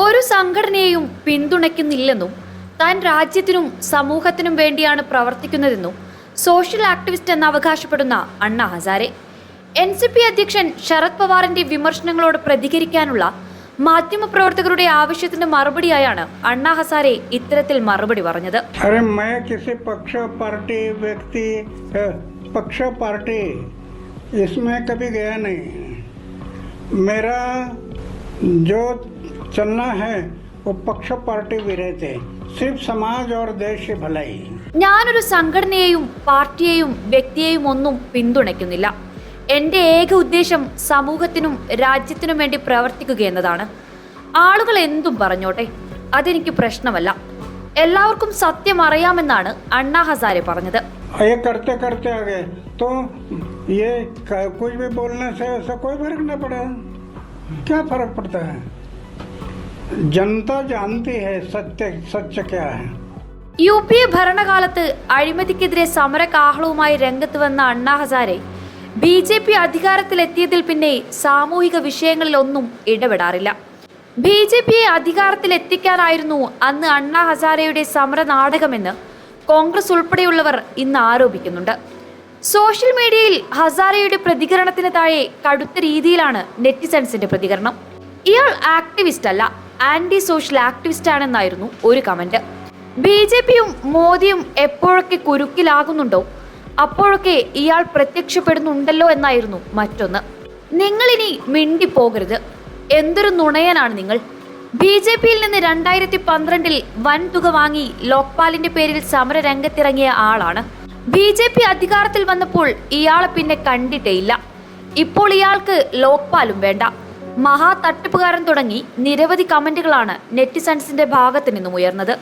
ഒരു സംഘടനയെയും പിന്തുണയ്ക്കുന്നില്ലെന്നും താൻ രാജ്യത്തിനും സമൂഹത്തിനും വേണ്ടിയാണ് പ്രവർത്തിക്കുന്നതെന്നും സോഷ്യൽ ആക്ടിവിസ്റ്റ് എന്ന് അവകാശപ്പെടുന്ന അണ്ണാ ഹസാരെ NCP അധ്യക്ഷൻ ശരത് പവാറിന്റെ വിമർശനങ്ങളോട് പ്രതികരിക്കാനുള്ള മാധ്യമപ്രവർത്തകരുടെ ആവശ്യത്തിന്റെ മറുപടിയായാണ് അണ്ണാ ഹസാരെ ഇത്തരത്തിൽ മറുപടി പറഞ്ഞത്. इसमें कभी गया नहीं. मेरा जो चलना है वो पक्ष पार्टी विरहित है, सिर्फ समाज और देश की भलाई. ഞാനൊരു സംഘടനയെയും പാർട്ടിയെയും വ്യക്തിയെയും ഒന്നും പിന്തുണയ്ക്കുന്നില്ല. എൻ്റെ ഏക ഉദ്ദേശം സമൂഹത്തിനും രാജ്യത്തിനും വേണ്ടി പ്രവർത്തിക്കുക എന്നതാണ്. ആളുകൾ എന്തും പറഞ്ഞോട്ടെ, അതെനിക്ക് പ്രശ്നമല്ല. എല്ലാവർക്കും സത്യം അറിയാമെന്നാണ് അണ്ണാ ഹസാരെ പറഞ്ഞത്. ये करते करते आ गए तो ये कुछ भी बोलने से ऐसा कोई फर्क नहीं पड़ा. क्या फर्क पड़ता है? जनता जानती है सत्य क्या है. UPA ഭരണകാലത്ത് അഴിമതിക്കെതിരെ സമരകാഹളവുമായി രംഗത്ത് വന്ന അണ്ണാ ഹസാരെ BJP അധികാരത്തിലെത്തിയതിൽ പിന്നെ സാമൂഹിക വിഷയങ്ങളിലൊന്നും ഇടപെടാറില്ല. BJPയെ അധികാരത്തിലെത്തിക്കാനായിരുന്നു അന്ന് അണ്ണാ ഹസാരെയുടെ സമര നാടകമെന്ന് കോൺഗ്രസ് ഉൾപ്പെടെയുള്ളവർ ഇന്ന് ആരോപിക്കുന്നുണ്ട്. സോഷ്യൽ മീഡിയയിൽ ഹസാരെയുടെ പ്രതികരണത്തിന് താഴെ കടുത്ത രീതിയിലാണ് നെറ്റിസൺസിന്റെ പ്രതികരണം. ഇയാൾ ആക്ടിവിസ്റ്റ് അല്ല, ആന്റി സോഷ്യൽ ആക്ടിവിസ്റ്റ് ആണെന്നായിരുന്നു ഒരു കമന്റ്. BJPയും മോദിയും എപ്പോഴൊക്കെ കുരുക്കിലാകുന്നുണ്ടോ അപ്പോഴൊക്കെ ഇയാൾ പ്രത്യക്ഷപ്പെടുന്നുണ്ടല്ലോ എന്നായിരുന്നു മറ്റൊന്ന്. നിങ്ങളിനി മിണ്ടിപ്പോകരുത്, എന്തൊരു നുണയനാണ് നിങ്ങൾ. BJPയിൽ നിന്ന് 2012 വൻ തുക വാങ്ങി ലോക്പാലിന്റെ പേരിൽ സമര രംഗത്തിറങ്ങിയ ആളാണ്. BJP അധികാരത്തിൽ വന്നപ്പോൾ ഇയാളെ പിന്നെ കണ്ടിട്ടേയില്ല. ഇപ്പോൾ ഇയാൾക്ക് ലോക്പാലും വേണ്ട. മഹാ തട്ടിപ്പുകാരൻ തുടങ്ങി നിരവധി കമന്റുകളാണ് നെറ്റിസൺസിന്റെ ഭാഗത്തു നിന്നും ഉയർന്നത്.